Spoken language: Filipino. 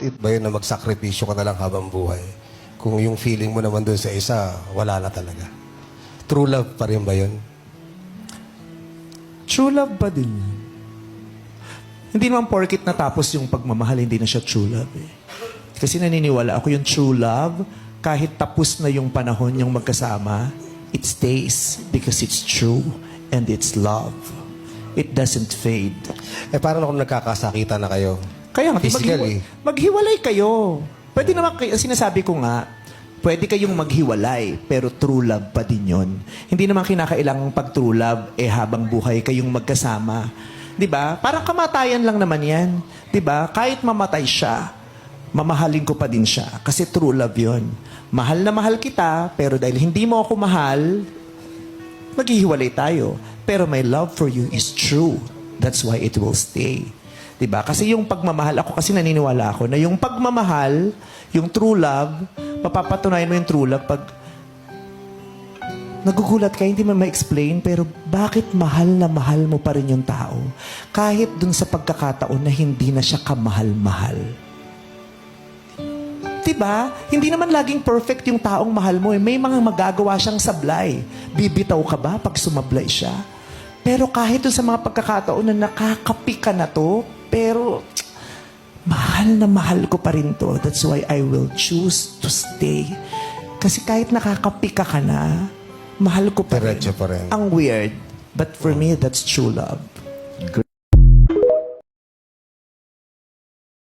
It ba yun na magsakripisyo ka na lang habang buhay? Kung yung feeling mo naman dun sa isa, wala na talaga. True love pa rin ba yun? True love ba din? Hindi naman porkit natapos yung pagmamahal, hindi na siya true love eh. Kasi naniniwala ako yung true love, kahit tapos na yung panahon yung magkasama, it stays because it's true and it's love. It doesn't fade. Eh, paano kung nagkakasakitan na kayo? Kaya nga, Physically. maghiwalay kayo. Pwede naman, sinasabi ko nga, pwede kayong maghiwalay, pero true love pa din yun. Hindi naman kinakailangang pag true love, habang buhay kayong magkasama. 'Di ba? Parang kamatayan lang naman yan. 'Di ba? Kahit mamatay siya, mamahalin ko pa din siya. Kasi true love yun. Mahal na mahal kita, pero dahil hindi mo ako mahal, maghihiwalay tayo. Pero my love for you is true. That's why it will stay. Diba? Kasi yung pagmamahal, ako kasi naniniwala ako na yung pagmamahal, yung true love, mapapatunayan mo yung true love pag nagugulat ka, hindi mo ma-explain, pero bakit mahal na mahal mo pa rin yung tao? Kahit dun sa pagkakataon na hindi na siya kamahal-mahal. Diba? Hindi naman laging perfect yung taong mahal mo. May mga magagawa siyang sablay. Bibitaw ka ba pag sumablay siya? Pero kahit dun sa mga pagkakataon na nakakapi ka na to, pero mahal na mahal ko pa rin to. That's why I will choose to stay. Kasi kahit nakakapika ka na, mahal ko pa rin. Diretso pa rin. Ang weird. But for me, that's true love.